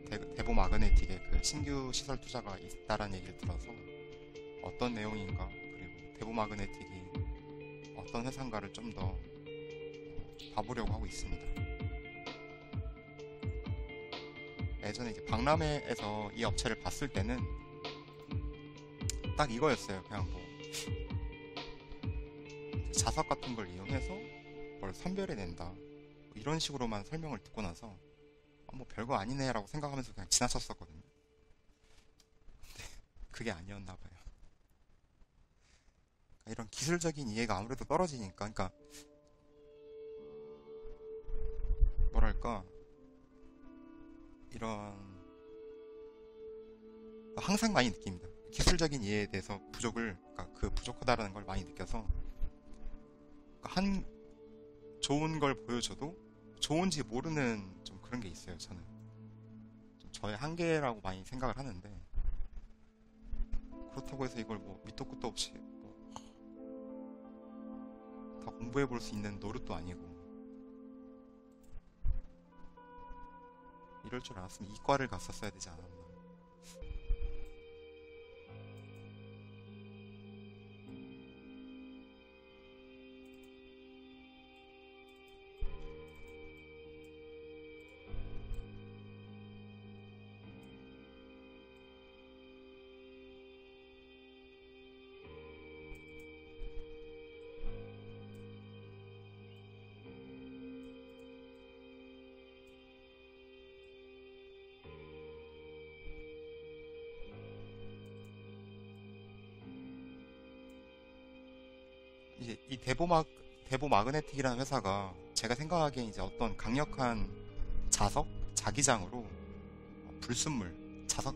대보 마그네틱에 그 신규 시설 투자가 있다라는 얘기를 들어서 어떤 내용인가, 그리고 대보 마그네틱이 어떤 회사인가를 좀 더 봐보려고 하고 있습니다. 예전에 이제 박람회에서 이 업체를 봤을 때는 딱 이거였어요. 그냥 뭐 자석 같은 걸 이용해서 뭘 선별해낸다, 뭐 이런 식으로만 설명을 듣고 나서 뭐 별거 아니네 라고 생각하면서 그냥 지나쳤었거든요. 그게 아니었나 봐요. 그러니까 이런 기술적인 이해가 아무래도 떨어지니까, 그러니까 뭐랄까, 이런 항상 많이 느낍니다. 기술적인 이해에 대해서 그러니까 그 부족하다라는 걸 많이 느껴서, 그러니까 한 좋은 걸 보여줘도 좋은지 모르는 좀 그런 게 있어요. 저는 좀 저의 한계라고 많이 생각을 하는데, 그렇다고 해서 이걸 뭐 밑도 끝도 없이 다 공부해 볼 수 있는 노릇도 아니고, 이럴 줄 알았으면 이과를 갔었어야 되지 않았나. 이제 이 대보 마그네틱이라는 회사가 제가 생각하기엔 이제 어떤 강력한 자기장으로 불순물,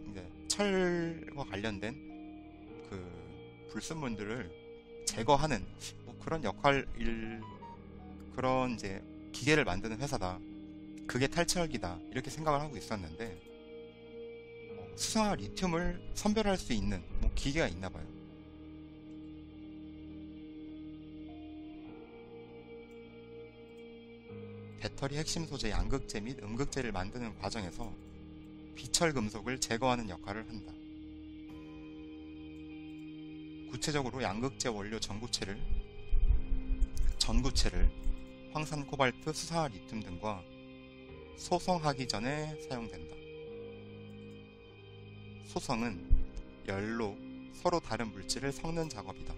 이제 철과 관련된 그 불순물들을 제거하는 뭐 그런 그런 이제 기계를 만드는 회사다. 그게 탈철기다. 이렇게 생각을 하고 있었는데, 수성화 리튬을 선별할 수 있는 뭐 기계가 있나 봐요. 배터리 핵심 소재 양극재 및 음극재를 만드는 과정에서 비철 금속을 제거하는 역할을 한다. 구체적으로 양극재 원료 전구체를 황산 코발트, 수산화 리튬 등과 소성하기 전에 사용된다. 소성은 열로 서로 다른 물질을 섞는 작업이다.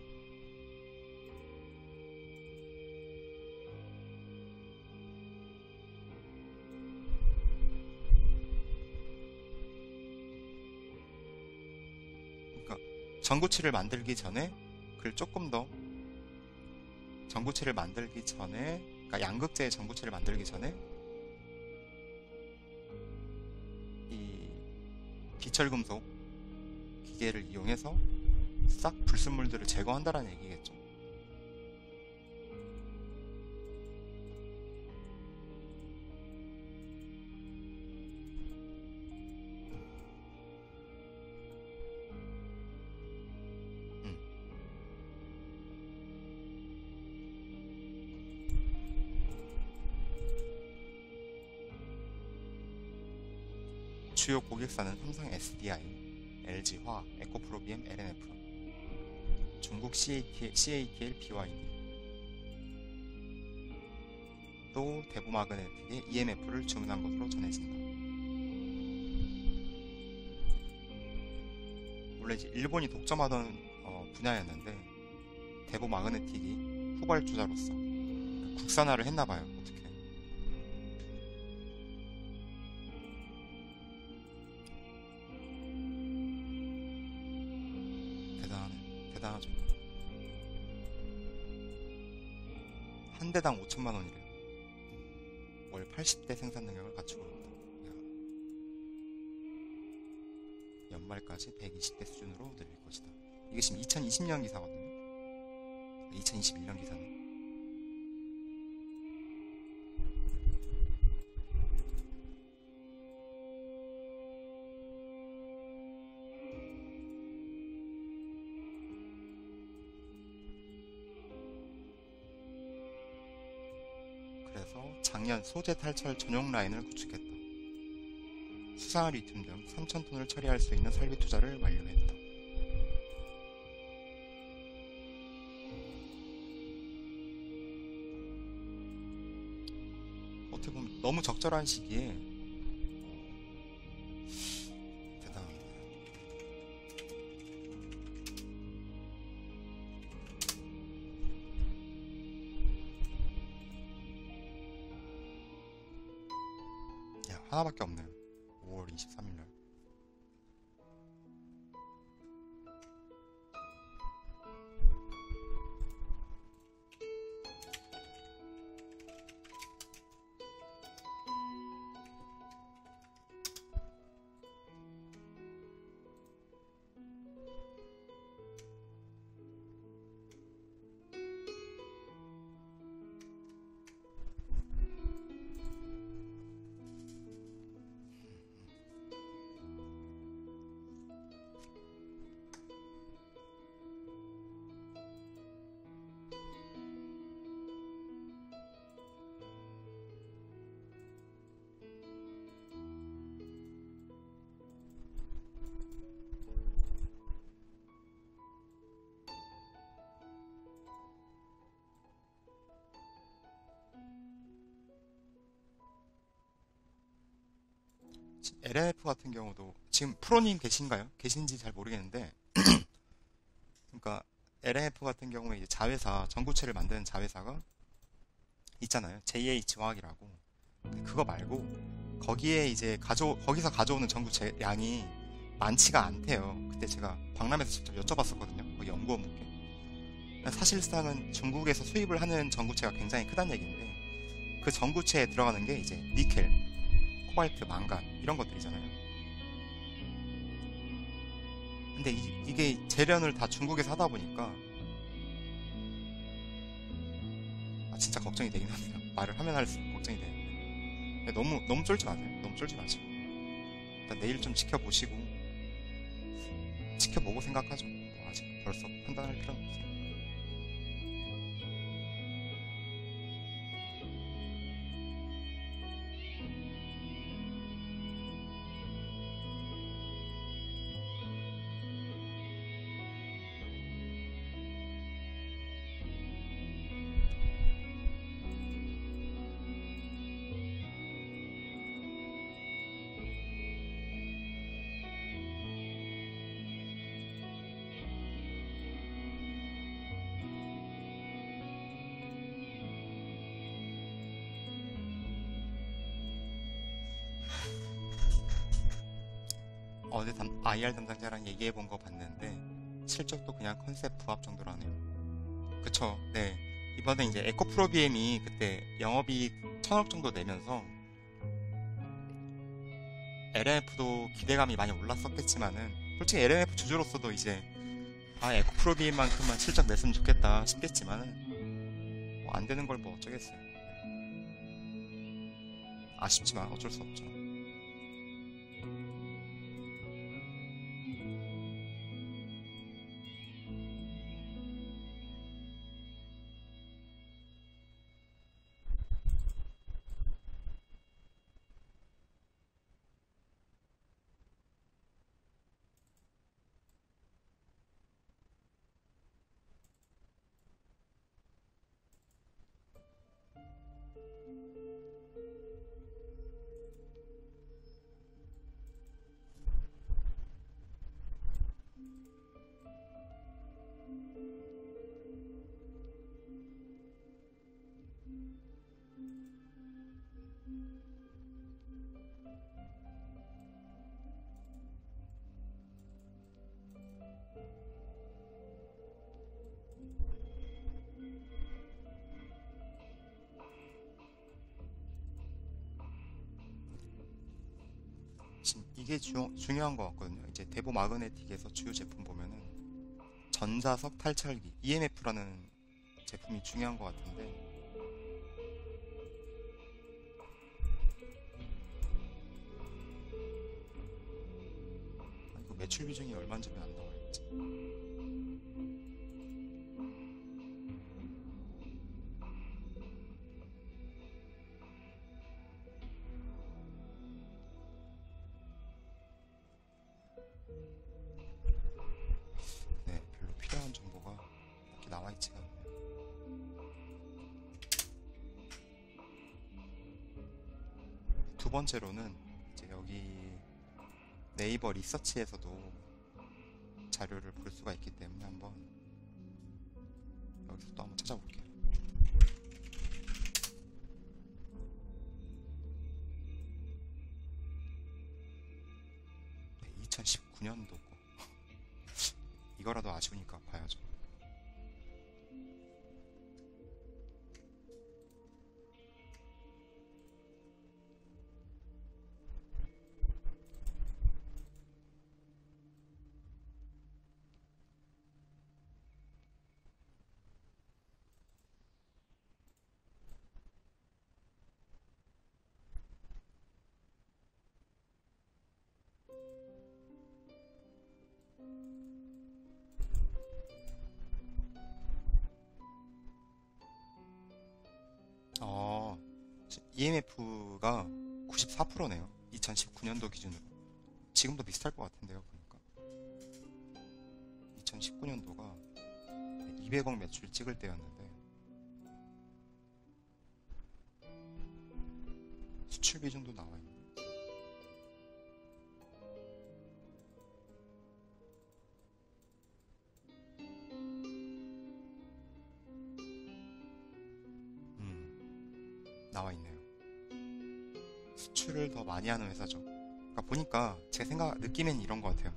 그러니까 전구체를 만들기 전에 그걸 조금 더 전구체를 만들기 전에 그러니까 양극재의 전구체를 만들기 전에 이 비철금속 기계를 이용해서 싹 불순물들을 제거한다라는 얘기겠죠. 음. 주요 고객사는 삼성 SDI, LG화학, 에코프로비엠, LNF, 중국 CATL, BYD, 또 대부마그네틱의 EMF를 주문한 것으로 전해진다. 원래 이제 일본이 독점하던 분야였는데, 대부마그네틱이 후발주자로서 국산화를 했나봐요. 어떻게. 대단하죠. 한 대당 5천만 원이래요. 월 80대 생산 능력을 갖추고 있다. 야, 연말까지 120대 수준으로 늘릴 것이다. 이게 지금 2020년 기사거든요. 2021년 기사는. 그래서 작년 소재 탈철 전용 라인을 구축했다. 수상한 리튬 등 3,000톤을 처리할 수 있는 설비 투자를 완료했다. 어떻게 보면 너무 적절한 시기에 대단합니다. 야, 하나밖에 없네요. 5월 23일날. LNF 같은 경우도 지금 프로님 계신가요? 계신지 잘 모르겠는데, 그러니까 LNF 같은 경우에 이제 자회사 전구체를 만드는 자회사가 있잖아요. JH화학이라고. 그거 말고 거기에 이제 거기서 가져오는 전구체 양이 많지가 않대요. 그때 제가 박람회에서 직접 여쭤봤었거든요. 거기 연구원분께. 사실상은 중국에서 수입을 하는 전구체가 굉장히 크다는 얘기인데, 그 전구체에 들어가는 게 이제 니켈, 코발트, 망간 이런 것들이잖아요. 근데 이게 재련을 다 중국에서 하다 보니까 진짜 걱정이 되긴 하네요. 말을 하면 할수록 걱정이 되는데 너무 쫄지 마세요. 너무 쫄지 마시고 일단 내일 좀 지켜보고 생각하죠. 뭐 아직 벌써 판단할 필요는 없어요. 어제 IR 담당자랑 얘기해 본 거 봤는데 실적도 그냥 컨셉 부합 정도로 하네요. 그쵸? 네. 이번에 이제 에코프로비엠이 그때 영업이익 1,000억 정도 내면서 LNF도 기대감이 많이 올랐었겠지만은 솔직히 LNF 주주로서도 이제 에코프로비엠만큼만 실적 냈으면 좋겠다 싶겠지만은 뭐 안 되는 걸 뭐 어쩌겠어요. 아쉽지만 어쩔 수 없죠. 이게 중요한 것 같거든요. 이제 대보 마그네틱에서 주요 제품 보면은 전자석 탈철기 EMF라는 제품이 중요한 것 같은데 이거 매출 비중이 얼마인지 왜 안 나와 있지? 네, 별로 필요한 정보가 이렇게 나와 있지가 않네요. 두 번째로는 이제 여기 네이버 리서치에서도 자료를 볼 수가 있기 때문에 한번 여기서 또 한번 찾아볼게요. 네, 2019년도 거. 이거라도 아쉬우니까 봐야죠. EMF가 94%네요. 2019년도 기준으로. 지금도 비슷할 것 같은데요, 보니까. 2019년도가 200억 매출 찍을 때였는데 수출 비중도 나와 있네. 나와 있네요. 수출을 더 많이 하는 회사죠. 그러니까 보니까 제 생각 느낌엔 이런 것 같아요.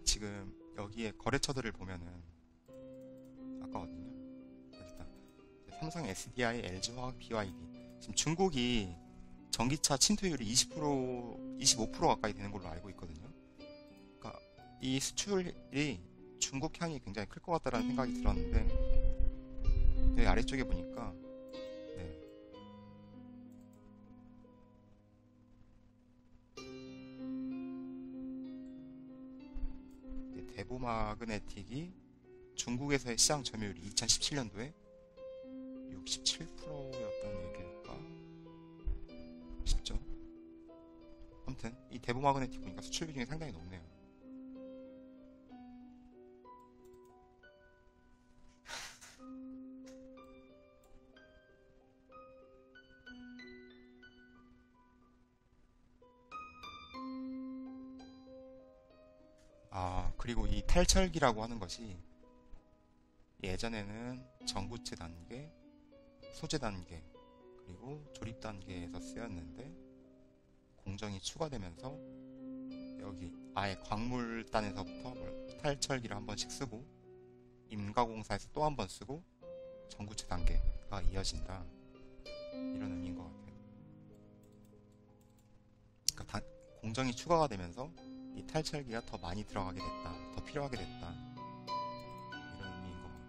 지금 여기에 거래처들을 보면은 아까 어딨냐? 여기 있다. 삼성, SDI, LG화학, BYD. 지금 중국이 전기차 침투율이 25% 가까이 되는 걸로 알고 있거든요. 그러니까 이 수출이 중국 향이 굉장히 클 것 같다라는 생각이 들었는데 여기 아래쪽에 보니까 네, 대부 마그네틱이 중국에서의 시장 점유율이 2017년도에 67%였던 얘기일까 싶죠. 아무튼 이 대부 마그네틱 보니까 수출 비중이 상당히 높네요. 그리고 이 탈철기라고 하는 것이 예전에는 전구체 단계, 소재 단계, 그리고 조립 단계에서 쓰였는데 공정이 추가되면서 여기 아예 광물단에서부터 탈철기를 한 번씩 쓰고 임가공사에서 또 한 번 쓰고 전구체 단계가 이어진다. 이런 의미인 것 같아요. 그러니까 공정이 추가가 되면서 이 탈철기가 더 많이 들어가게 됐다. 더 필요하게 됐다. 이런 의미인 것 같고.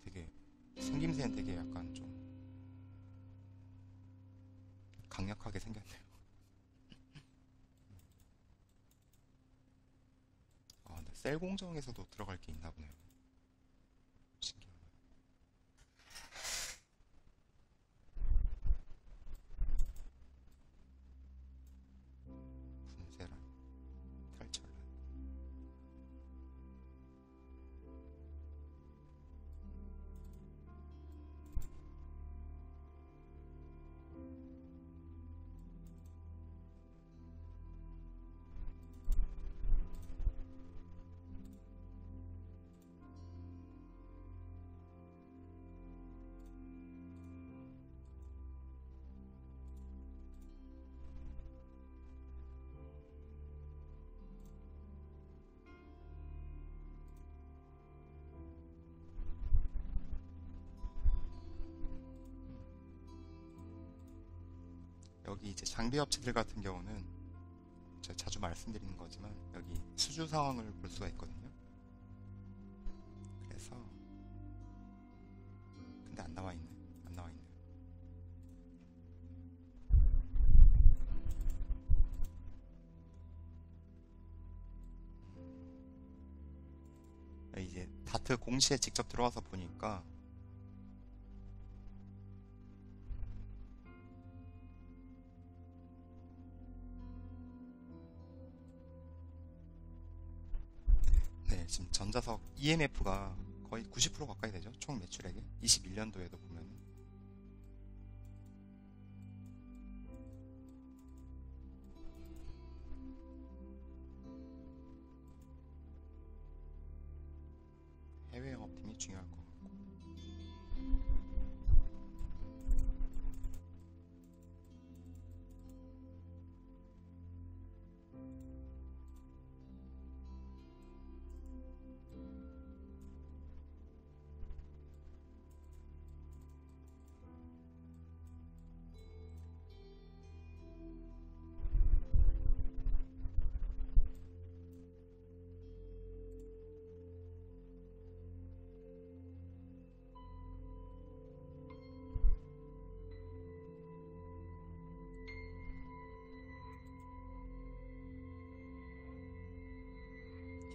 되게 생김새는 되게 약간 좀 강력하게 생겼네요. 근데 셀 공정에서도 들어갈 게 있나 보네요. 신기하네. 분쇄란, 탈철란. 여기 이제 장비 업체들 같은 경우는 제가 자주 말씀드리는 거지만 여기 수주 상황을 볼 수가 있거든요. 그래서 근데 안 나와 있네. 안 나와 있네. 이제 다트 공시에 직접 들어와서 보니까 지금 전자석 EMF가 거의 90% 가까이 되죠. 총 매출액에 21년도에도 보면 해외 영업팀이 중요할 것 같고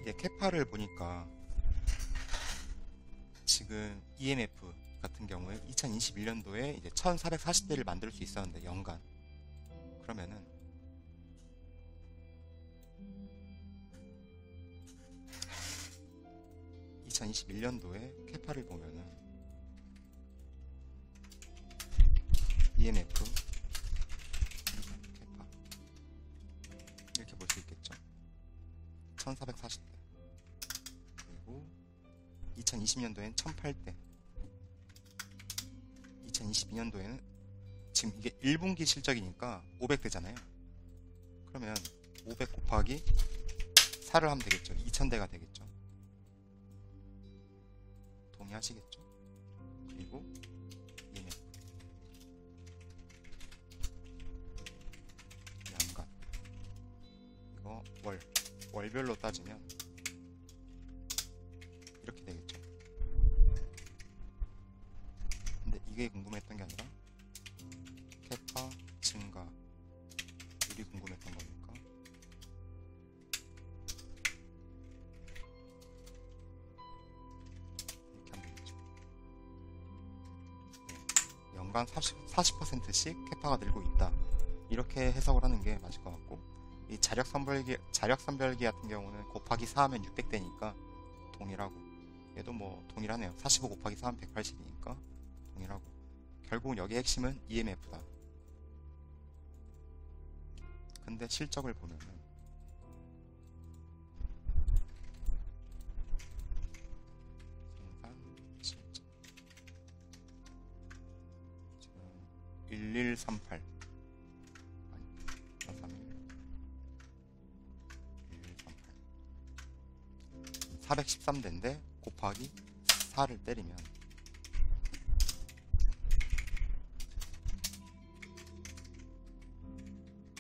이게 캐파를 보니까 지금 EMF 같은 경우에 2021년도에 이제 1440대를 만들 수 있었는데 연간 그러면은 2021년도에 캐파를 보면은 EMF 캐파 이렇게 볼 수 있겠죠. 1440대 그리고 2020년도엔 1008대 2022년도에는 지금 이게 1분기 실적이니까 500대잖아요. 그러면 500 곱하기 4를 하면 되겠죠. 2000대가 되겠죠. 동의하시겠죠? 그리고 EMF 연간 이거 월별로 따지면 이렇게 되겠죠. 근데 이게 궁금했던 게 아니라 캐파 증가 율이 궁금했던 거니까 이렇게 하면 되겠죠. 네, 연간 40%씩 캐파가 늘고 있다. 이렇게 해석을 하는 게 맞을 것 같고 이 자력 선별기 같은 경우는 곱하기 4 하면 600대니까 동일하고 얘도 뭐 동일하네요. 45 곱하기 4 하면 180이니까 동일하고 결국은 여기 핵심은 EMF다. 근데 실적을 보면은 생산 실적 지금 1138 413대인데 곱하기 4를 때리면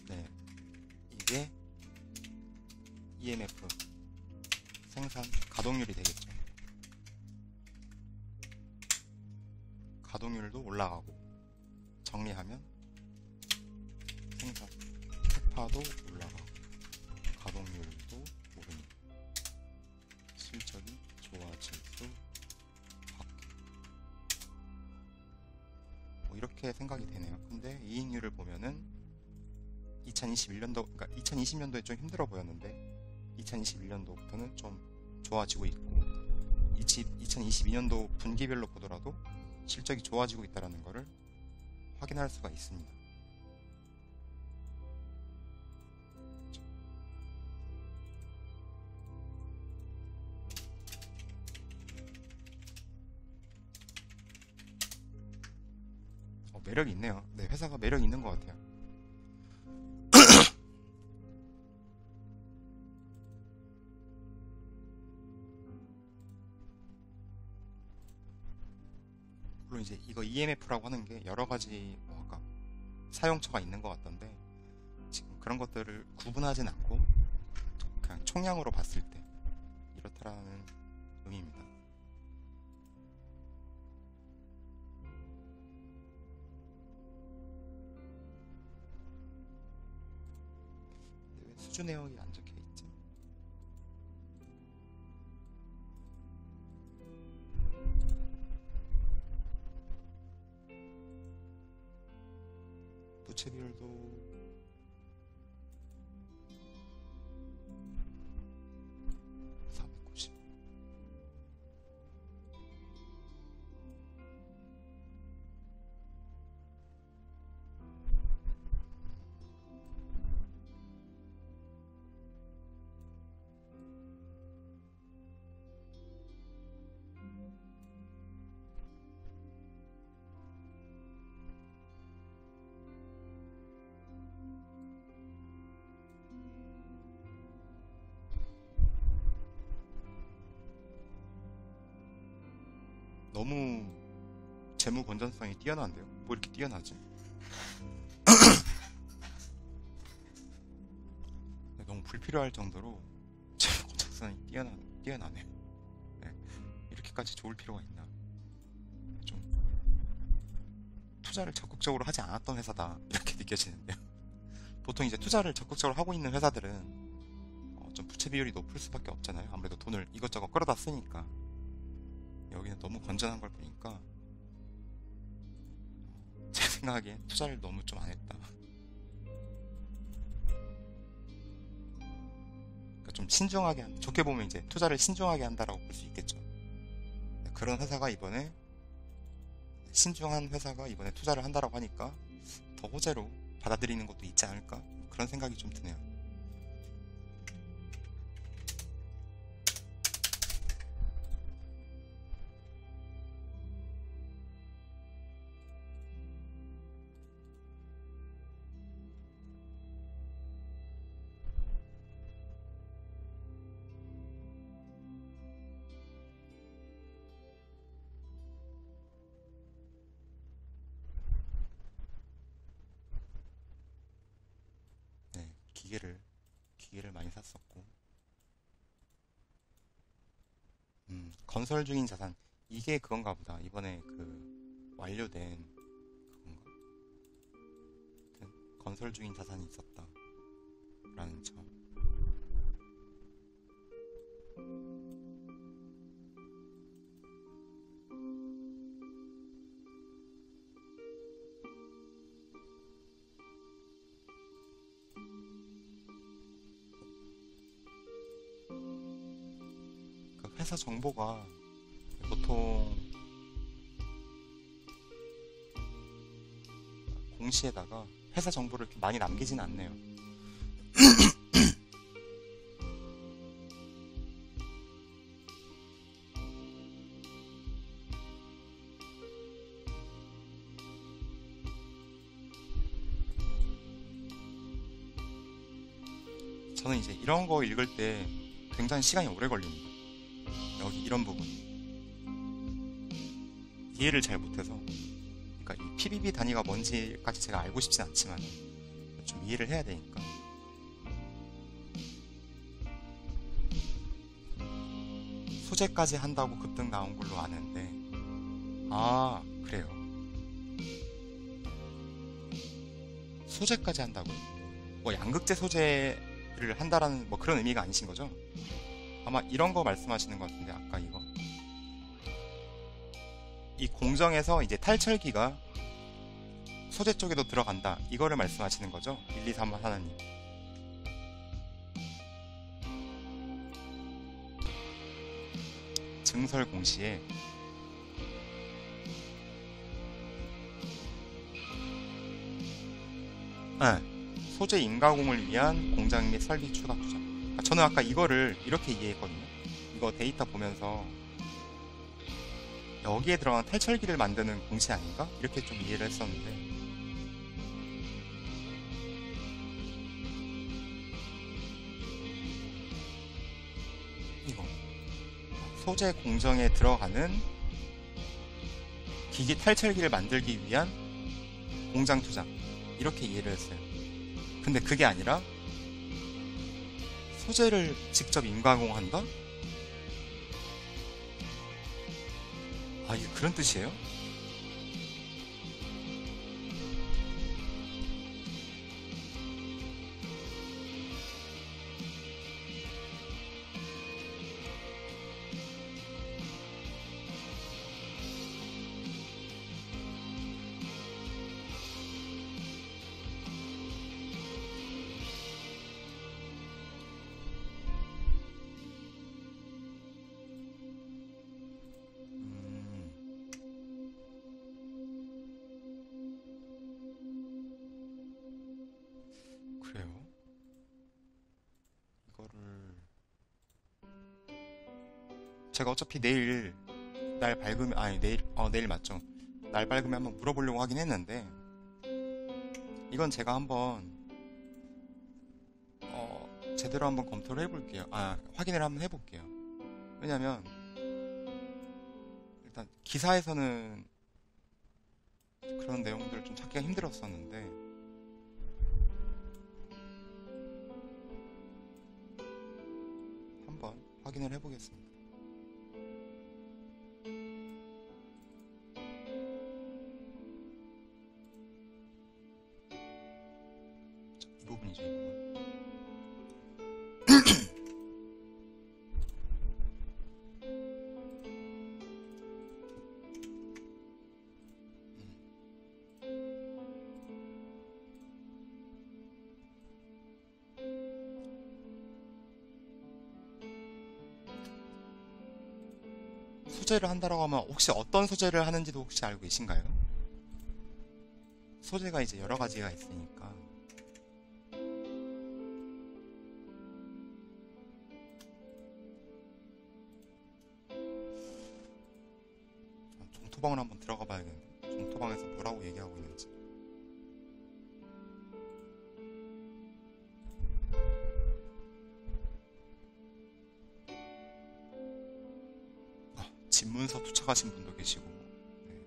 네, 이게 EMF 생산 가동률이 되겠죠. 가동률도 올라가고 정리하면 생산 캐파도 올라가고 가동률도 오르니 실적이 좋아질 수 밖에 뭐 이렇게 생각이 되네요. 근데 이익률을 보면은 2021년도 그러니까 2020년도에 좀 힘들어 보였는데 2021년도부터는 좀 좋아지고 있고 2022년도 분기별로 보더라도 실적이 좋아지고 있다는 것을 확인할 수가 있습니다. 매력이 있네요. 네, 회사가 매력이 있는 것 같아요. 물론 이제 이거 EMF라고 하는 게 여러 가지 뭐 아까 사용처가 있는 것 같던데 지금 그런 것들을 구분하진 않고 그냥 총량으로 봤을 때 이렇다라는 의미입니다. 근데 왜 수주 내역이 안 적혀 있지? 부채 비율도 490 너무 재무 건전성이 뛰어난데요? 뭐 이렇게 뛰어나지? 너무 불필요할 정도로 재무 건전성이 뛰어나네요. 네, 이렇게까지 좋을 필요가 있나? 좀 투자를 적극적으로 하지 않았던 회사다 이렇게 느껴지는데요. 보통 이제 투자를 적극적으로 하고 있는 회사들은 좀 부채 비율이 높을 수밖에 없잖아요. 아무래도 돈을 이것저것 끌어다 쓰니까. 여기는 너무 건전한 걸 보니까 제 생각엔 투자를 너무 좀 안 했다. 그러니까 좀 신중하게 좋게 보면 이제 투자를 신중하게 한다라고 볼 수 있겠죠. 그런 회사가 이번에 신중한 회사가 이번에 투자를 한다라고 하니까 더 호재로 받아들이는 것도 있지 않을까 그런 생각이 좀 드네요. 네, 기계를 많이 샀었고, 건설 중인 자산 이게 그건가 보다. 이번에 그 완료된 그건가? 하여튼 건설 중인 자산이 있었다라는 점. 그 회사 정보가 보통 공시에다가 회사 정보를 이렇게 많이 남기진 않네요. 저는 이제 이런 거 읽을 때 굉장히 시간이 오래 걸립니다. 여기 이런 부분 이해를 잘 못해서, 그러니까 이 PBB 단위가 뭔지까지 제가 알고 싶진 않지만 좀 이해를 해야 되니까. 소재까지 한다고 급등 나온 걸로 아는데, 아 그래요. 소재까지 한다고? 뭐 양극재 소재를 한다라는 뭐 그런 의미가 아니신 거죠? 아마 이런 거 말씀하시는 것 같은데, 아까 이거 이 공정에서 이제 탈철기가 소재 쪽에도 들어간다, 이거를 말씀하시는 거죠? 1, 2, 3 하나님. 증설 공시에 소재 인가공을 위한 공장 및 설비 추가 투자. 저는 아까 이거를 이렇게 이해했거든요. 이거 데이터 보면서 여기에 들어간 탈철기를 만드는 공시 아닌가? 이렇게 좀 이해를 했었는데, 이거 소재 공정에 들어가는 기기 탈철기를 만들기 위한 공장 투자, 이렇게 이해를 했어요. 근데 그게 아니라 소재를 직접 인가공한다? 아, 이게 그런 뜻이에요? 음, 그래요? 이거를 제가 어차피 내일 날 밝으면, 아니 내일 맞죠? 날 밝으면 한번 물어보려고 하긴 했는데, 이건 제가 한번 제대로 한번 검토를 해볼게요. 확인을 한번 해볼게요. 왜냐면 일단 기사에서는 그런 내용들을 좀 찾기가 힘들었었는데 한번 확인을 해보겠습니다. 자, 이 부분이죠, 이 부분. 소재를 한다라고 하면 혹시 어떤 소재를 하는지도 혹시 알고 계신가요? 소재가 이제 여러 가지가 있으니까. 종토방을 한번 들어가 봐야겠는데. 종토방에서 뭐라고 얘기하고 있는지. 집문서 도착하신 분도 계시고. 네.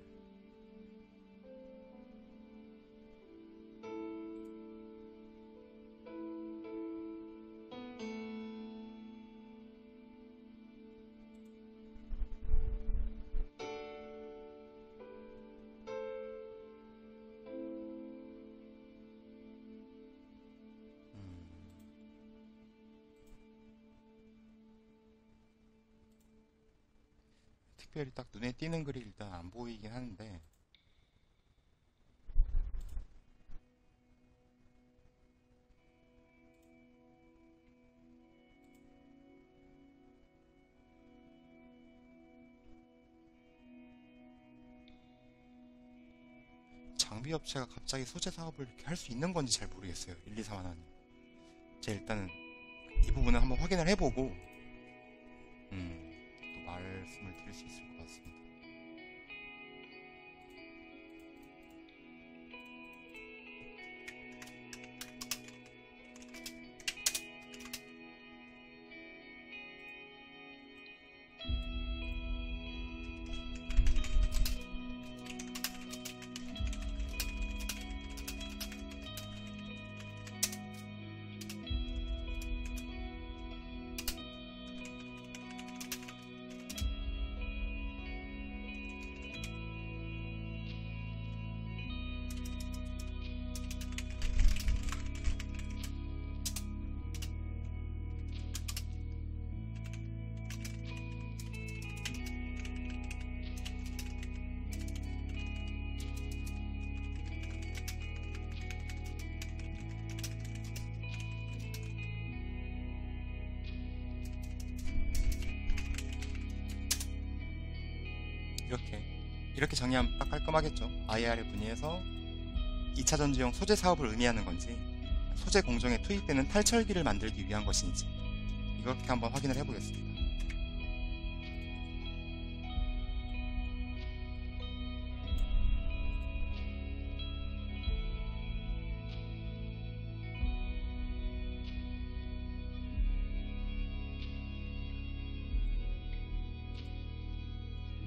특별히 딱 눈에 띄는 글이 일단 안 보이긴 하는데 장비 업체가 갑자기 소재 사업을 이렇게 할 수 있는 건지 잘 모르겠어요. 1, 2, 4만 원이. 제가 일단은 이 부분은 한번 확인을 해보고 또 말씀을 드릴 수 있을 것 같습니다. 이렇게 정리하면 딱 깔끔하겠죠. IR을 문의해서 2차 전지용 소재 사업을 의미하는 건지 소재 공정에 투입되는 탈철기를 만들기 위한 것인지 이렇게 한번 확인을 해보겠습니다.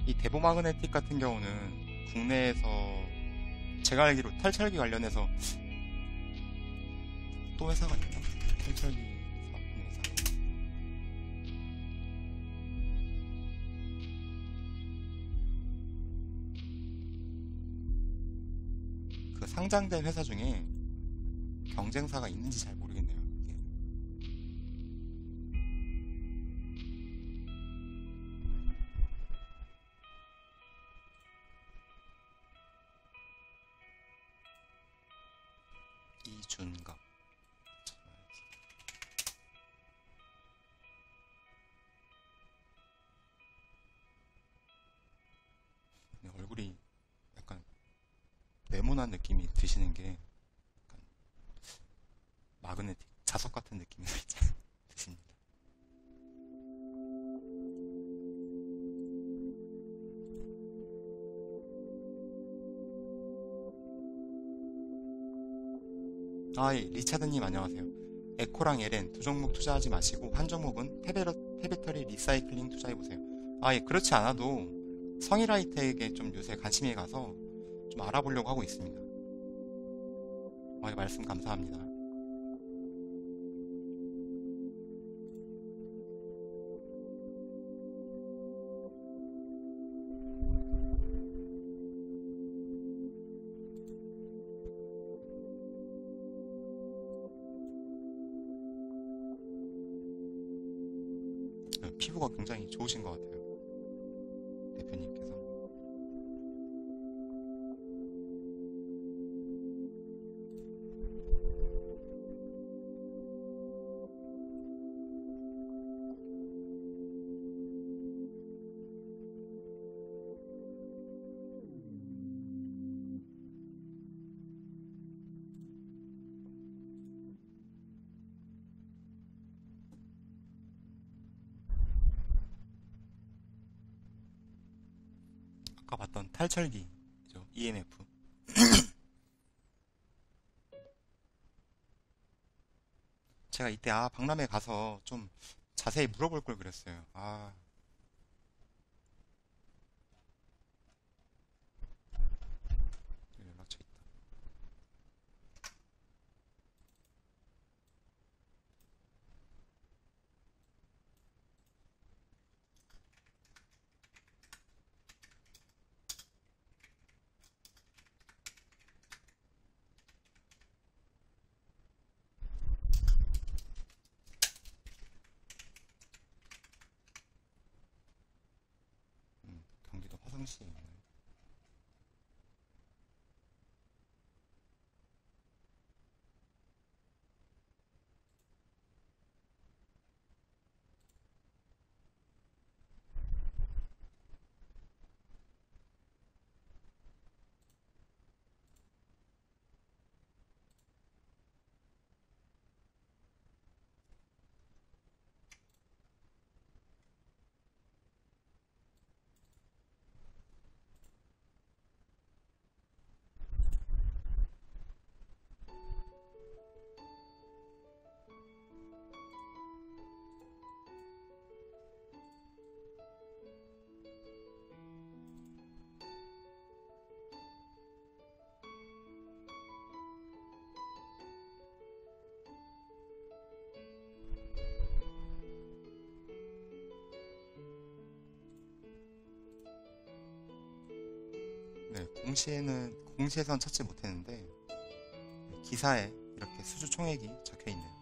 이 대보마그네틱 같은 경우는 국내에서 제가 알기로 탈철기 관련해서 또 회사가 있나? 탈철기 사업하는 회사. 그 상장된 회사 중에 경쟁사가 있는지 잘 모르겠네요. 이게. 이준갑. 얼굴이 약간 네모난 느낌이 드시는 게 약간 마그네틱 자석 같은 느낌이 드십니다. 리차드님 안녕하세요. 에코랑 LN 두 종목 투자하지 마시고 한 종목은 폐배터리 리사이클링 투자해보세요. 그렇지 않아도 성일아이텍에 좀 요새 관심이 가서 좀 알아보려고 하고 있습니다. 말씀 감사합니다. 피부가 굉장히 좋으신 것 같아요, 대표님께서. 아까 봤던 탈철기죠, EMF. 제가 이때 박람회 가서 좀 자세히 물어볼 걸 그랬어요. 연락처 있다. 경기도 화성시에 있나요? 네, 공시에선 찾지 못했는데 기사에 이렇게 수주 총액이 적혀 있네요.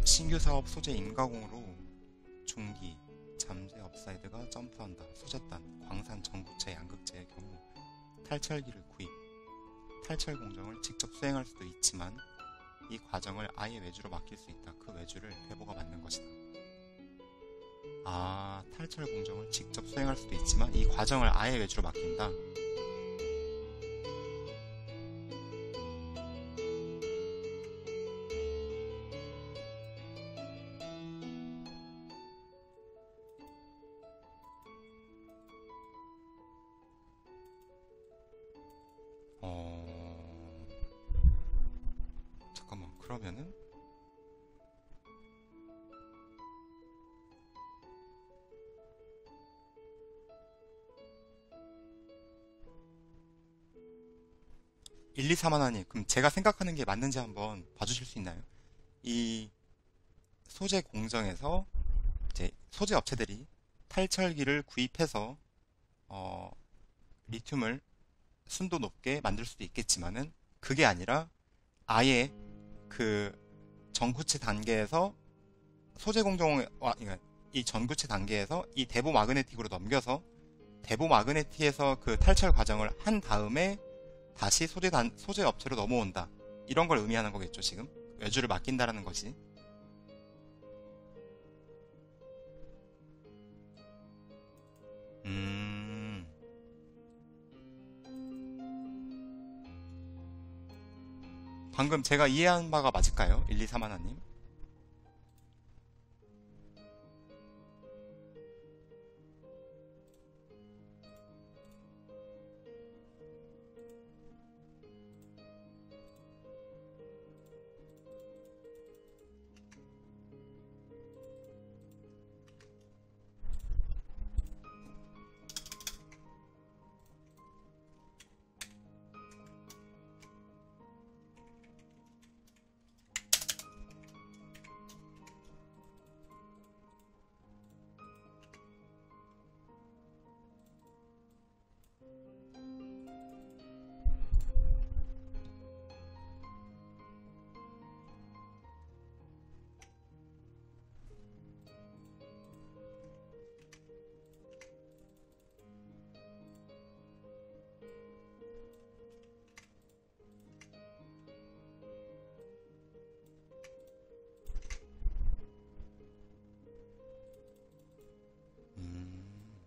신규 사업 소재 인가공으로 중기, 잠재 업사이드가 점프한다. 소재단, 광산 전구체, 양극재의 경우 탈철기를 구입, 탈철 공정을 직접 수행할 수도 있지만 이 과정을 아예 외주로 맡길 수 있다. 그 외주를 대보가 맡는 것이다. 탈철 공정을 직접 수행할 수도 있지만 이 과정을 아예 외주로 맡긴다. 잠깐만, 그러면은 1, 2, 4만 원이, 그럼 제가 생각하는 게 맞는지 한번 봐주실 수 있나요? 이 소재 공정에서 이제 소재 업체들이 탈철기를 구입해서 어, 리튬을 순도 높게 만들 수도 있겠지만은 그게 아니라 아예 그 전구체 단계에서 소재 공정 이 전구체 단계에서 이 대보 마그네틱으로 넘겨서 대보 마그네틱에서 그 탈철 과정을 한 다음에 다시 소재 업체로 넘어온다. 이런 걸 의미하는 거겠죠, 지금? 외주를 맡긴다라는 것이. 음, 방금 제가 이해한 바가 맞을까요? 1, 2, 3 하나님? 음,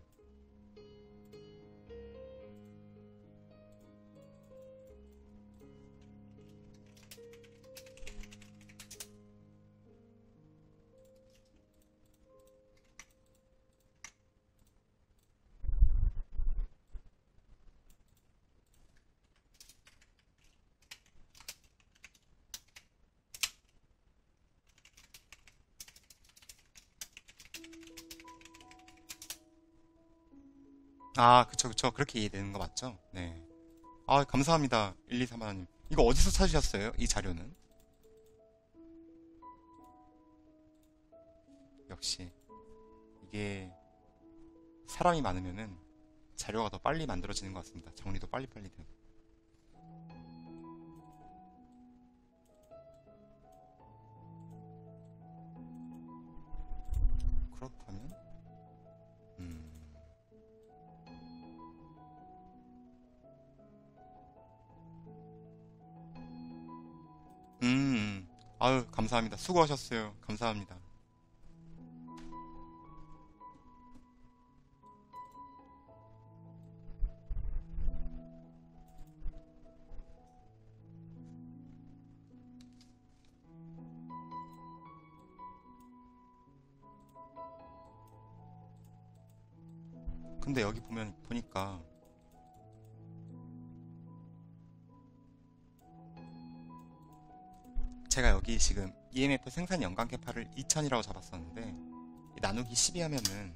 아, 그쵸, 그쵸. 그렇게 이해되는 거 맞죠? 네. 아, 감사합니다. 1, 2, 3 하나님. 이거 어디서 찾으셨어요? 이 자료는? 역시, 이게 사람이 많으면은 자료가 더 빨리 만들어지는 것 같습니다. 정리도 빨리빨리 되고. 그렇다면, 음, 아유, 감사합니다. 수고하셨어요. 감사합니다. 근데 여기 보니까, 제가 여기 지금 EMF 생산 연간 캐파를 2000이라고 잡았었는데, 나누기 12 하면은,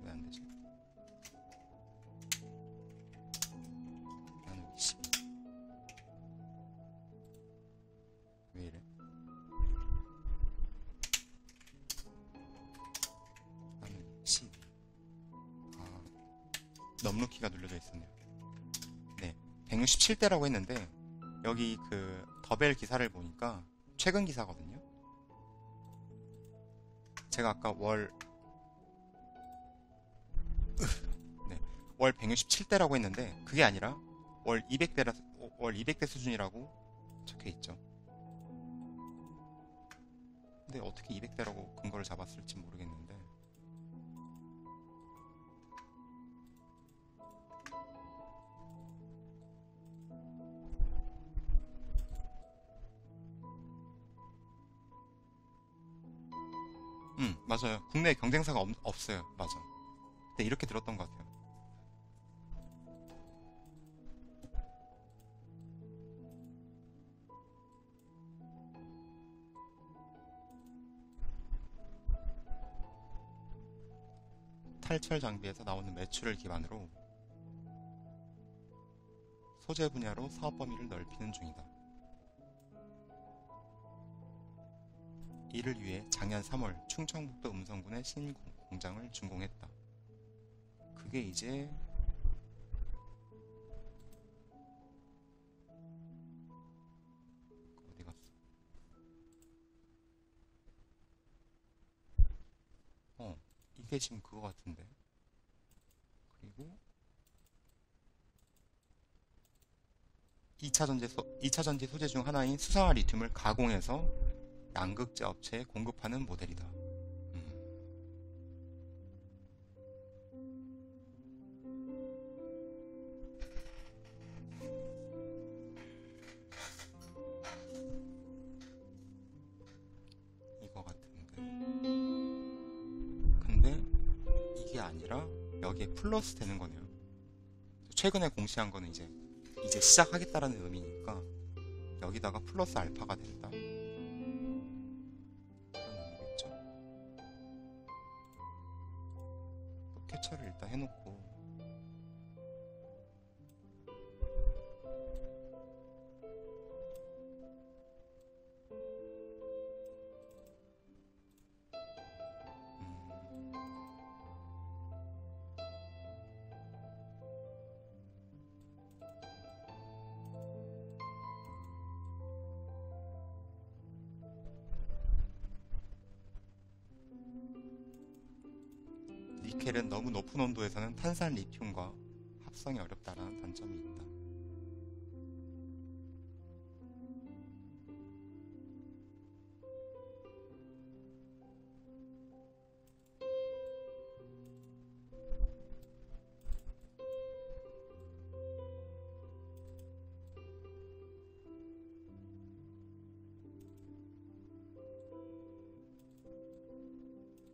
왜 안 되지? 나누기 12. 왜 이래? 나누기 12. 아, 넘누키가 눌려져 있었네요. 네. 167대라고 했는데, 여기 그 더벨 기사를 보니까 최근 기사거든요. 제가 아까 네, 월 167대라고 했는데 그게 아니라 월 200대라 월 200대 수준이라고 적혀 있죠. 근데 어떻게 200대라고 근거를 잡았을지 모르겠는데 맞아요. 국내에 경쟁사가 없어요. 맞아. 근데 이렇게 들었던 것 같아요. 탈철 장비에서 나오는 매출을 기반으로 소재 분야로 사업 범위를 넓히는 중이다. 이를 위해 작년 3월 충청북도 음성군의 신공장을 준공했다. 그게 이제 어디 갔어? 이게 지금 그거 같은데. 그리고 2차 전지 소재 중 하나인 수상화 리튬을 가공해서 양극재 업체에 공급하는 모델이다. 음, 여기에 플러스 되는 거네요. 최근에 공시한 거는 이제 시작하겠다라는 의미니까 여기다가 플러스 알파가 된다. 그런 의미겠죠. 또 캡처를 일단 해놓고 니켈은 너무 높은 온도에서는 탄산 리튬과 합성이 어렵다라는 단점이 있다.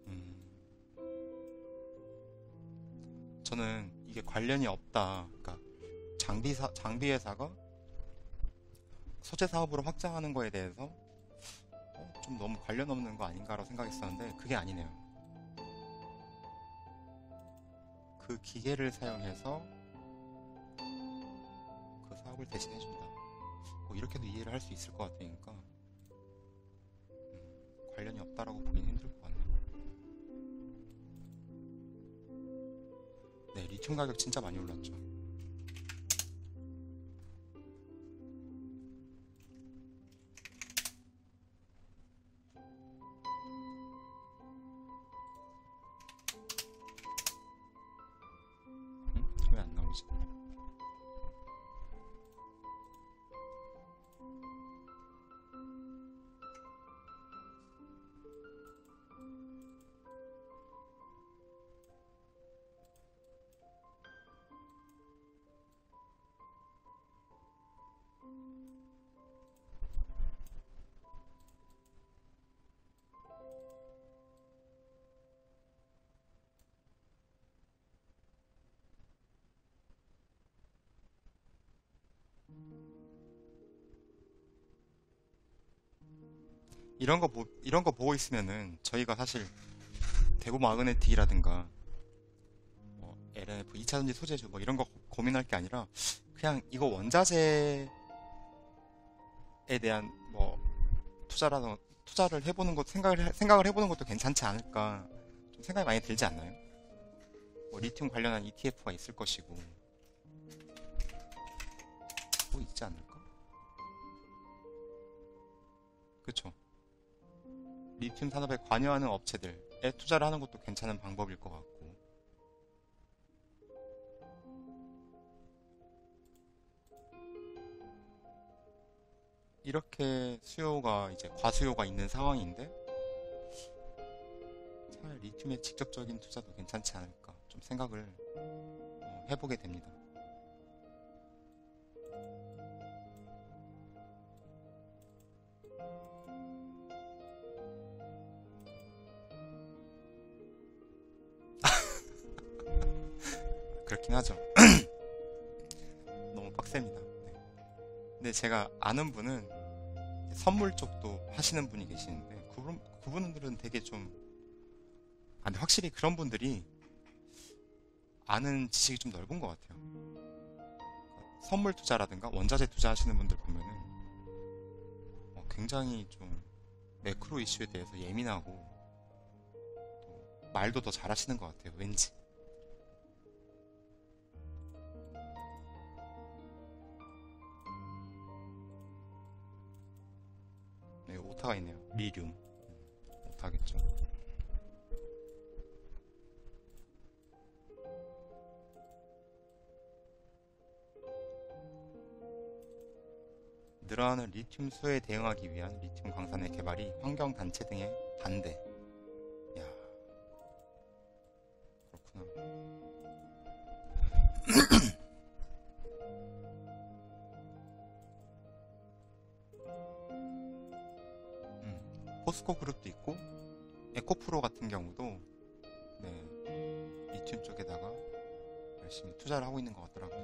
음, 저는 이게 관련이 없다. 그러니까 장비 회사가 소재 사업으로 확장하는 거에 대해서 좀 너무 관련 없는 거 아닌가라고 생각했었는데 그게 아니네요. 그 기계를 사용해서 그 사업을 대신해준다. 뭐 이렇게도 이해를 할 수 있을 것 같으니까 관련이 없다라고 보긴 힘들 것 같네요. 네, 리튬 가격 진짜 많이 올랐죠. 왜 안 나오지? 이런 거 보고 있으면은 저희가 사실 대구 마그네틱이라든가 LNF 2차전지 소재주 뭐 이런 거 고민할 게 아니라 그냥 이거 원자재에 대한 뭐 투자를 해보는 것 생각을 해보는 것도 괜찮지 않을까 좀 생각이 많이 들지 않나요? 뭐 리튬 관련한 ETF가 있을 것이고 뭐 있지 않을까? 그쵸? 리튬 산업에 관여하는 업체들에 투자를 하는 것도 괜찮은 방법일 것 같고 이렇게 수요가 이제 과수요가 있는 상황인데 차라리 리튬에 직접적인 투자도 괜찮지 않을까 좀 생각을 해보게 됩니다. 그렇긴 하죠. 너무 빡셉니다. 네. 근데 제가 아는 분은 선물 쪽도 하시는 분이 계시는데 그분들은 되게 좀 근데 확실히 그런 분들이 아는 지식이 좀 넓은 것 같아요. 선물 투자라든가 원자재 투자하시는 분들 보면은 굉장히 좀 매크로 이슈에 대해서 예민하고 또 말도 더 잘하시는 것 같아요. 왠지. 네, 오타가 있네요. 리륨. 오타겠죠. 늘어나는 리튬 수요에 대응하기 위한 리튬 광산의 개발이 환경단체 등의 반대. 야, 그렇구나. 포스코 그룹도 있고 에코프로 같은 경우도 네, 리튬 쪽에다가 열심히 투자를 하고 있는 것 같더라고요.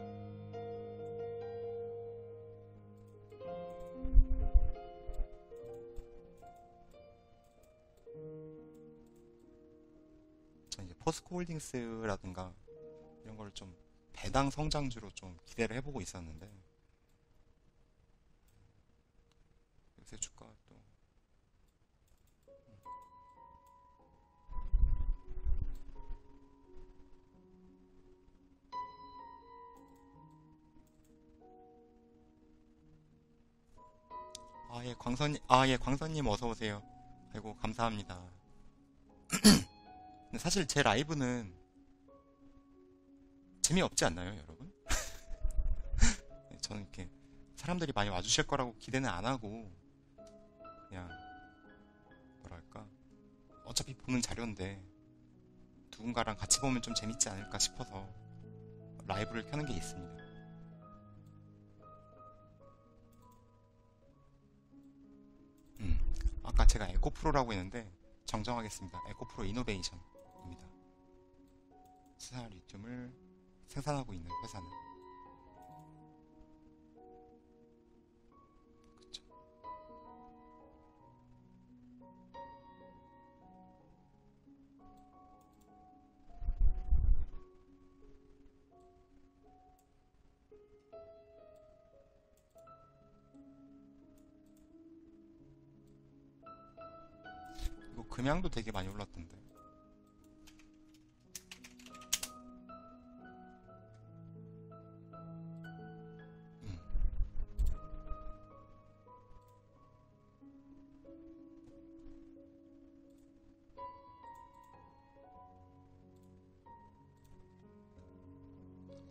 저는 이제 포스코 홀딩스라든가 이런 걸 좀 배당 성장주로 좀 기대를 해보고 있었는데 요새 주가 또 광선님 어서 오세요. 아이고 감사합니다. 근데 사실 제 라이브는 재미없지 않나요, 여러분? 저는 이렇게 사람들이 많이 와주실 거라고 기대는 안 하고 그냥 뭐랄까 어차피 보는 자료인데 누군가랑 같이 보면 좀 재밌지 않을까 싶어서 라이브를 켜는 게 있습니다. 아까 제가 에코프로라고 했는데 정정하겠습니다. 에코프로 이노베이션입니다. 수산화 리튬을 생산하고 있는 회사는 그쵸. 이거 금양도 되게 많이 올랐던데. 음,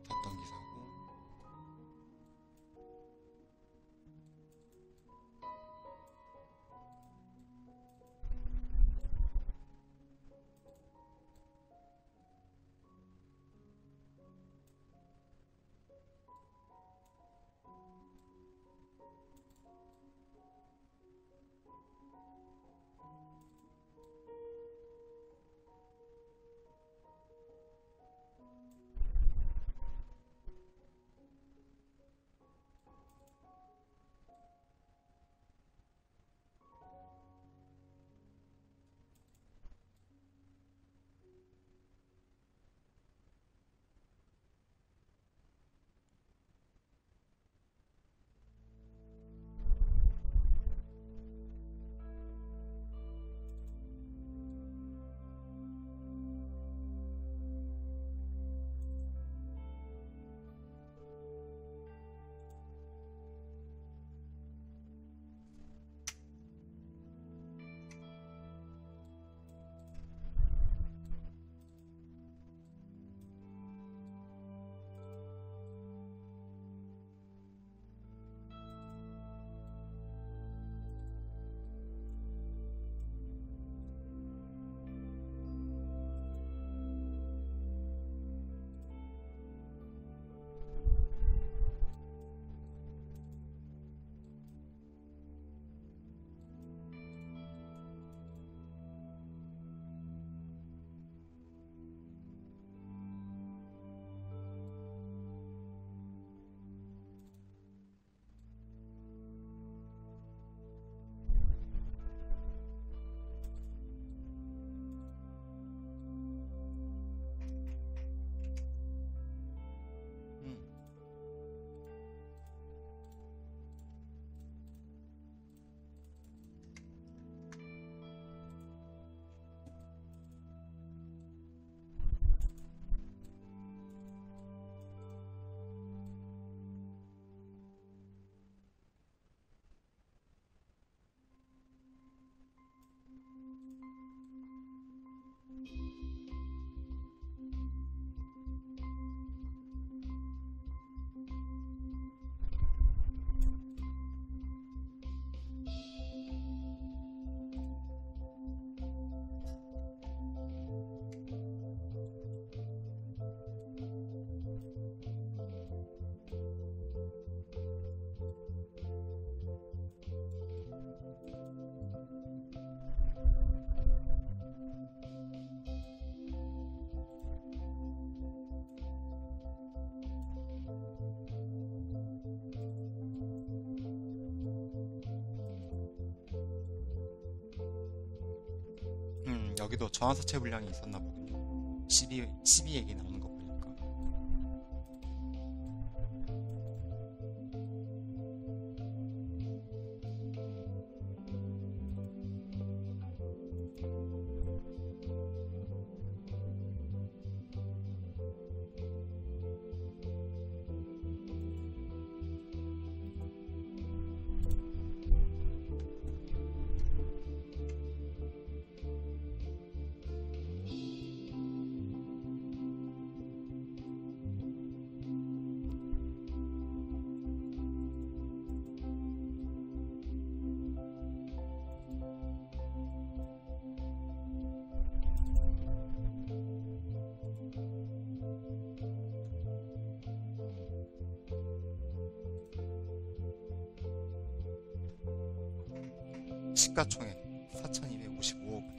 샀던 기사고. 음, 여기도 전환사채 불량이 있었나 보군요. 12 얘기 나오는 거 보니까. 시가총액 4,255억 원.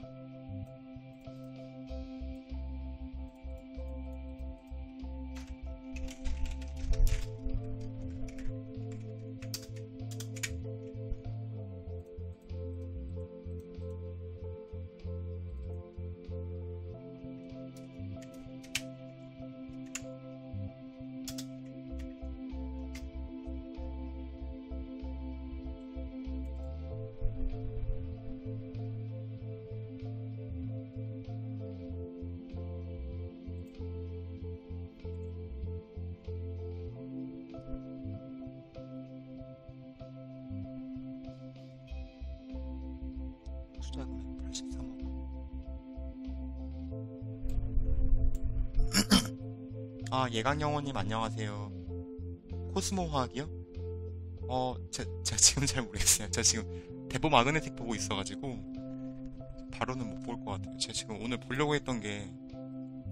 투자 금액 83억 원. 아, 예강영호님 안녕하세요. 코스모 화학이요? 제가 지금 잘 모르겠어요. 제가 지금 대보 마그네틱 보고 있어가지고 바로는 못 볼 것 같아요. 제가 지금 오늘 보려고 했던 게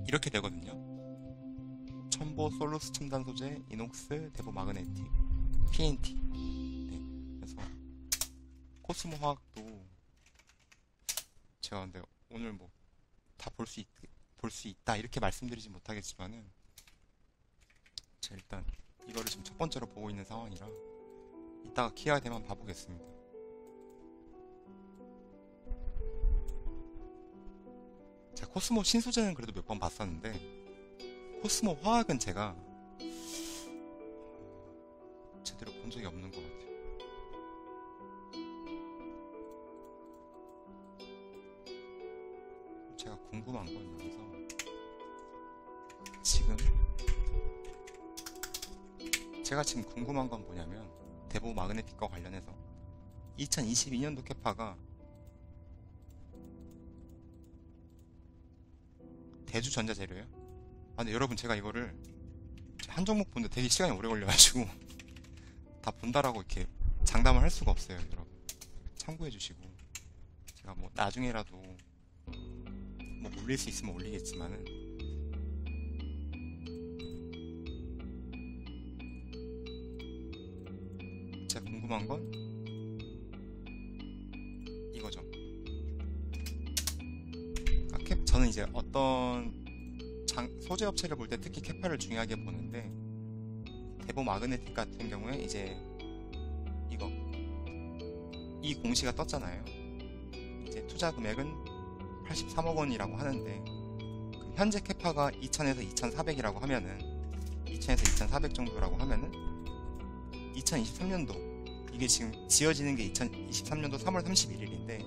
이렇게 되거든요. 첨보, 솔루스 첨단 소재, 이녹스, 대보 마그네틱, PNT. 네, 그래서 코스모 화학도 제가 근데 오늘 뭐 다 볼 수 있다 이렇게 말씀드리지 못하겠지만은 제가 일단 이거를 지금 첫 번째로 보고 있는 상황이라 이따가 기회가 되면 봐보겠습니다. 제가 코스모 신소재는 그래도 몇 번 봤었는데 코스모 화학은 제가 제대로 본 적이 없는 것 같아요. 제가 궁금한 건 여기서 제가 지금 궁금한 건 뭐냐면 대보 마그네틱과 관련해서 2022년도 캐파가 대주전자재료예요? 아, 근데 여러분 제가 이거를 한 종목 보는데 되게 시간이 오래 걸려가지고 다 본다라고 이렇게 장담을 할 수가 없어요. 여러분 참고해 주시고 제가 뭐 나중에라도 뭐 올릴 수 있으면 올리겠지만은 제가 궁금한 건 이거죠. 그러니까 저는 이제 어떤 소재 업체를 볼 때 특히 캐파를 중요하게 보는데 대보 마그네틱 같은 경우에 이제 이 공시가 떴잖아요. 이제 투자 금액은 83억 원이라고 하는데 그럼 현재 캐파가 2000에서 2400이라고 하면은 2000에서 2400 정도라고 하면은 2023년도 이게 지금 지어지는 게 2023년도 3월 31일인데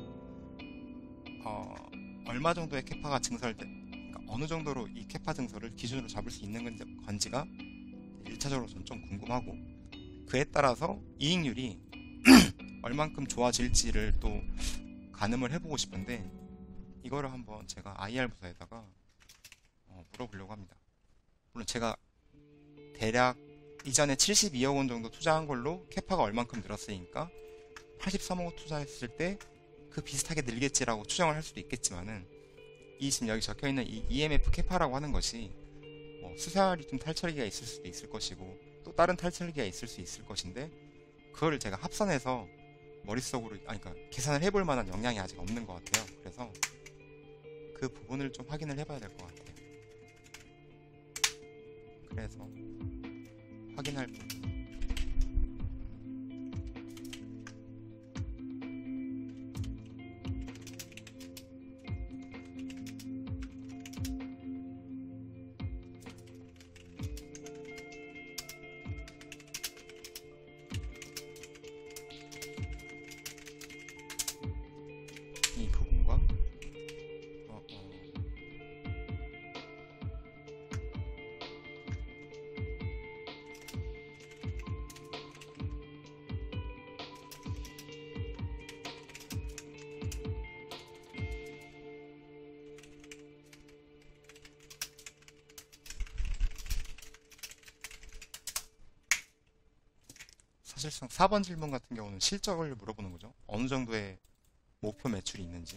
얼마 정도의 캐파가 그러니까 어느 정도로 이 캐파 증설을 기준으로 잡을 수 있는 건지가 1차적으로 전 좀 궁금하고 그에 따라서 이익률이 얼만큼 좋아질지를 또 가늠을 해보고 싶은데 이거를 한번 제가 IR 부서에다가 물어보려고 합니다. 물론 제가 대략 이전에 72억 원 정도 투자한 걸로 캐파가 얼만큼 늘었으니까 83억 원 투자했을 때 그 비슷하게 늘겠지라고 추정을 할 수도 있겠지만은 이 지금 여기 적혀있는 이 EMF 캐파라고 하는 것이 뭐 수사리튬 탈처리기가 있을 수도 있을 것이고 또 다른 탈처리기가 있을 수 있을 것인데 그거를 제가 합산해서 머릿속으로 그러니까 계산을 해볼 만한 역량이 아직 없는 것 같아요. 그래서 그 부분을 좀 확인을 해봐야 될 것 같아요. 그래서 확인할 부분 사실상 4번 질문 같은 경우는 실적을 물어보는 거죠. 어느 정도의 목표 매출이 있는지.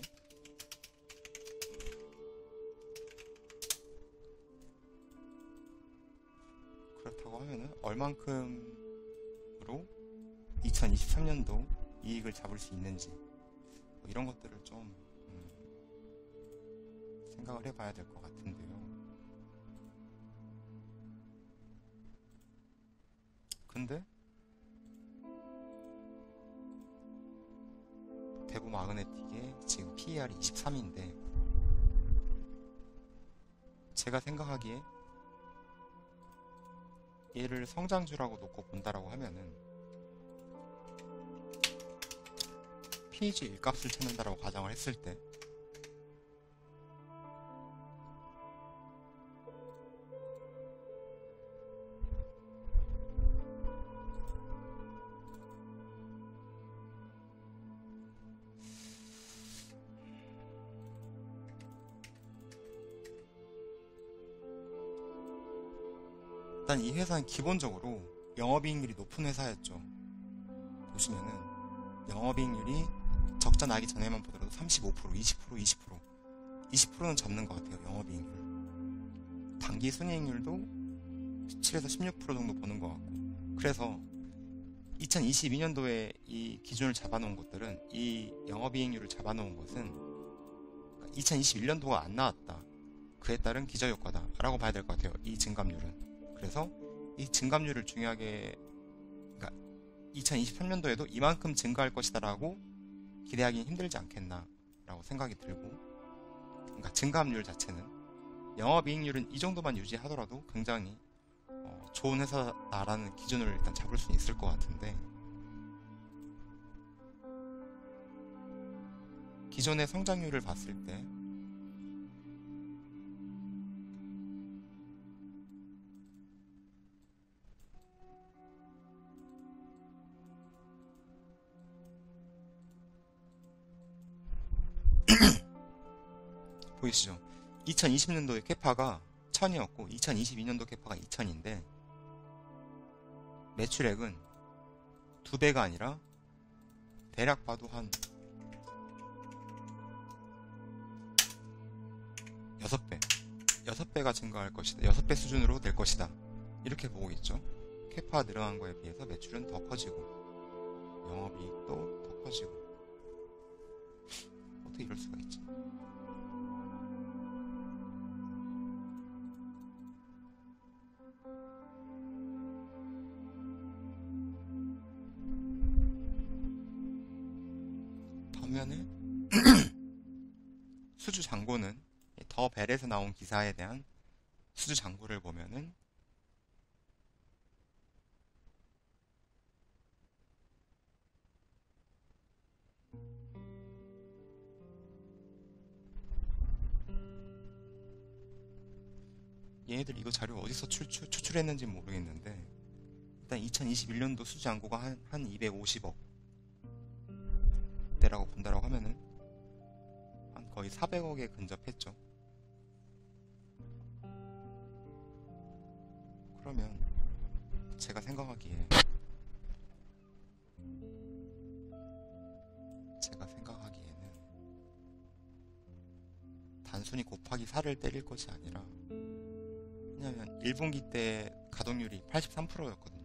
그렇다고 하면은 얼만큼으로 2023년도 이익을 잡을 수 있는지 뭐 이런 것들을 좀 생각을 해봐야 될 것 같은데요. 근데 대부 마그네틱의 지금 PER이 23인데 제가 생각하기에 얘를 성장주라고 놓고 본다라고 하면은 PEG 일값을 찾는다라고 가정을 했을 때 일단 이 회사는 기본적으로 영업이익률이 높은 회사였죠. 보시면은 영업이익률이 적자 나기 전에만 보더라도 35%, 20%, 20%는 잡는 것 같아요. 영업이익률. 당기 순이익률도 17에서 16% 정도 보는 것 같고. 그래서 2022년도에 이 기준을 잡아놓은 것들은, 이 영업이익률을 잡아놓은 것은 2021년도가 안 나왔다, 그에 따른 기저효과다 라고 봐야 될 것 같아요. 이 증감률은. 그래서 이 증감률을 중요하게, 그러니까 2023년도에도 이만큼 증가할 것이다 라고 기대하기는 힘들지 않겠나 라고 생각이 들고, 그러니까 증감률 자체는, 영업이익률은 이 정도만 유지하더라도 굉장히 좋은 회사다라는 기준을 일단 잡을 수는 있을 것 같은데, 기존의 성장률을 봤을 때 보이시죠? 2020년도에 캐파가 1000이었고 2022년도 캐파가 2000인데 매출액은 2배가 아니라 대략 봐도 한 6배, 6배가 증가할 것이다, 6배 수준으로 될 것이다, 이렇게 보고 있죠. 캐파 늘어난 거에 비해서 매출은 더 커지고 영업이익도 더 커지고. 어떻게 이럴 수가 있지? 반면에 수주 잔고는, 더 벨에서 나온 기사에 대한 수주 잔고를 보면은 얘네들 이거 자료 어디서 추출했는지 모르겠는데, 일단 2021년도 수주 잔고가 한 250억 대라고 본다라고 하면은 한 거의 400억에 근접했죠. 그러면 제가 생각하기에는 단순히 곱하기 4를 때릴 것이 아니라, 왜냐면 1분기 때 가동률이 83%였거든요.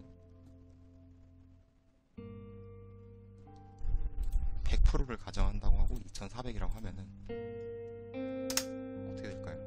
100%를 가정한다고 하고 2400이라고 하면은 어떻게 될까요?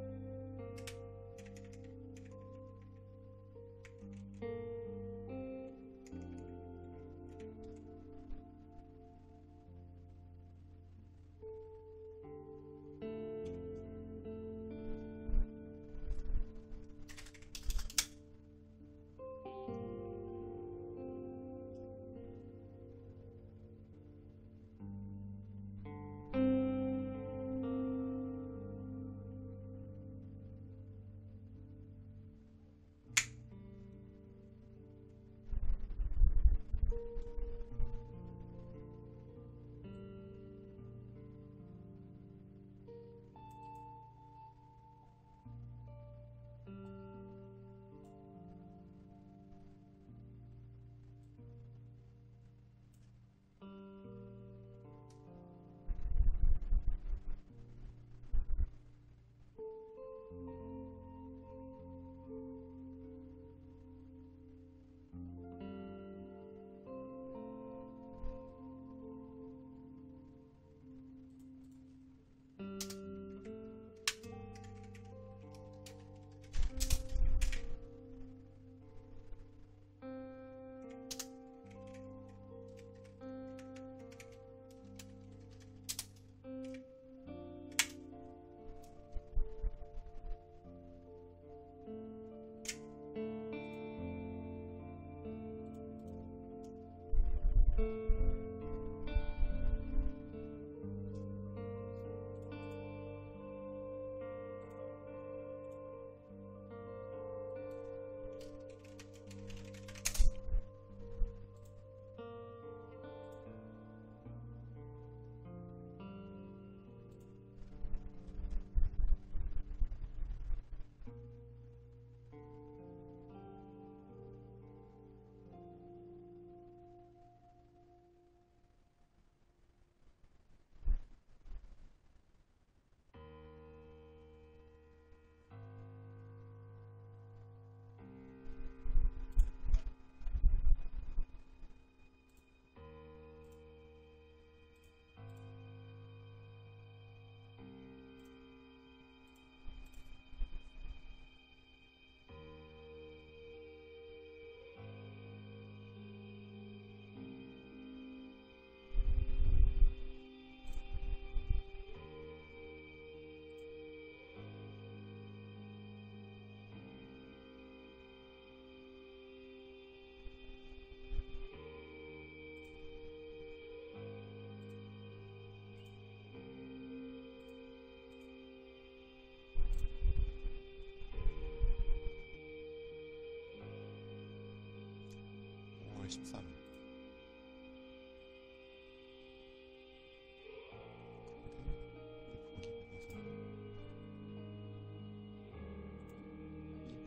14로.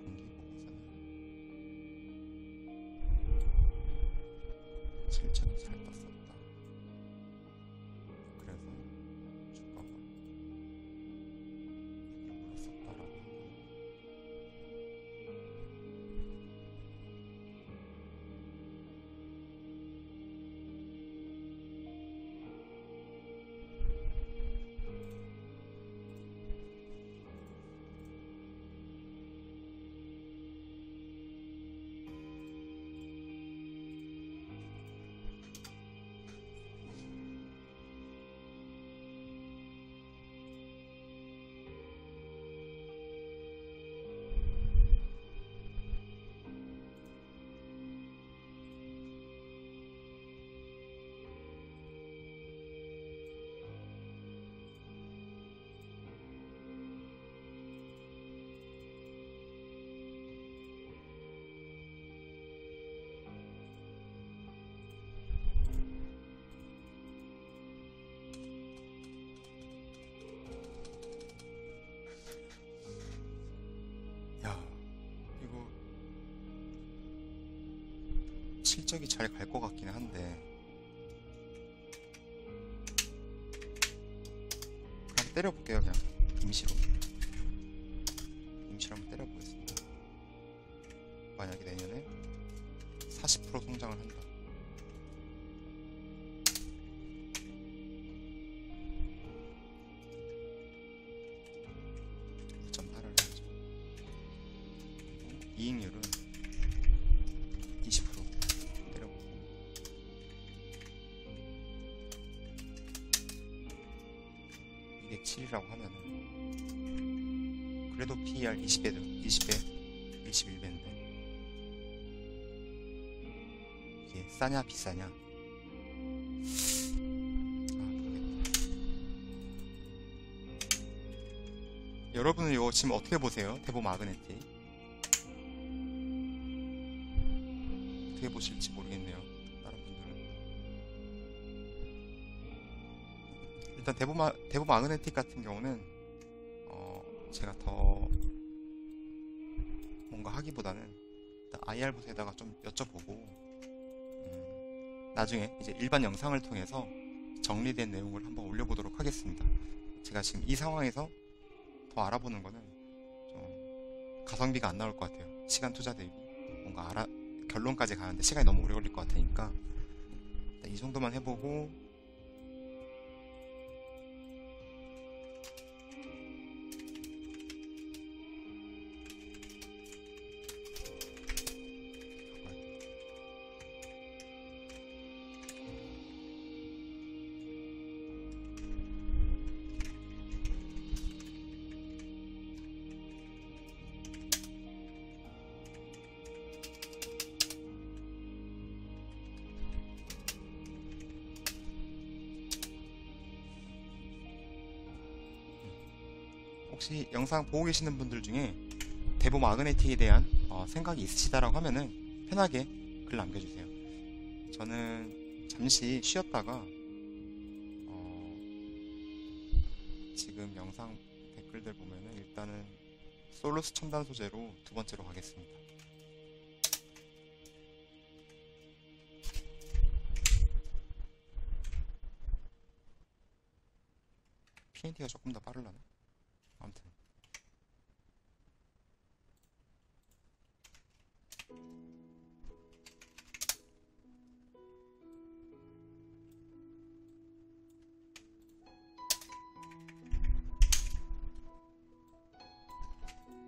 분기 보고서는 실적이 잘 떴었다. 그래서 주가가 올랐었다라고 하고, 야, 이거 실적이 잘 갈 것 같긴 한데, 그냥 때려볼게요. 그냥 임시로 한번 때려보겠습니다. 만약에 내년에 40% 성장을 한다. 1.8을 해야죠. 이익률은 20% 때려보고, 207이라고 하면은 그래도 PER 20배죠. 20배, 21배인데 이게 싸냐 비싸냐? 모르겠다. 여러분은 이거 지금 어떻게 보세요? 대보 마그네틱 어떻게 보실지 모르겠네요. 다른 분들은. 일단 대보 마그네틱 같은 경우는 제가 더 뭔가 하기보다는 일단 IR 부서에다가 좀 여쭤보고, 나중에 이제 일반 영상을 통해서 정리된 내용을 한번 올려보도록 하겠습니다. 제가 지금 이 상황에서 더 알아보는 거는 좀 가성비가 안 나올 것 같아요. 시간 투자 대비 뭔가 결론까지 가는데 시간이 너무 오래 걸릴 것 같으니까 일단 이 정도만 해보고, 혹시 영상 보고 계시는 분들 중에 대보 마그네틱에 대한 생각이 있으시다라고 하면은 편하게 글 남겨주세요. 저는 잠시 쉬었다가 지금 영상 댓글들 보면은 일단은 솔루스 첨단 소재로 두 번째로 가겠습니다. PNT가 조금 더 빠르려나? 아무튼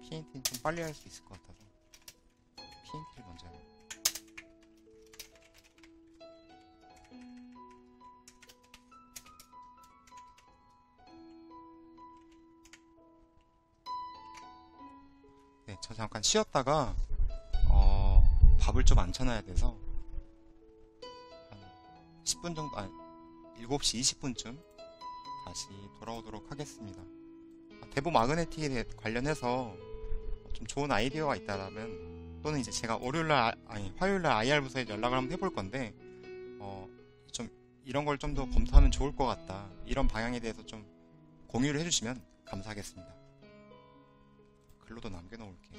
PNT는 좀 빨리 할 수 있을 것 같아서 PNT를 먼저 해요. 네, 저 잠깐 쉬었다가 밥을 좀 안 쳐놔야 돼서 한 10분 정도, 아니 7시 20분쯤 다시 돌아오도록 하겠습니다. 대보 마그네틱에 관련해서 좀 좋은 아이디어가 있다면 또는 이제 제가 화요일날 IR 부서에 연락을 한번 해볼 건데, 좀 이런 걸 좀 더 검토하면 좋을 것 같다. 이런 방향에 대해서 좀 공유를 해주시면 감사하겠습니다. 글로도 남겨놓을게.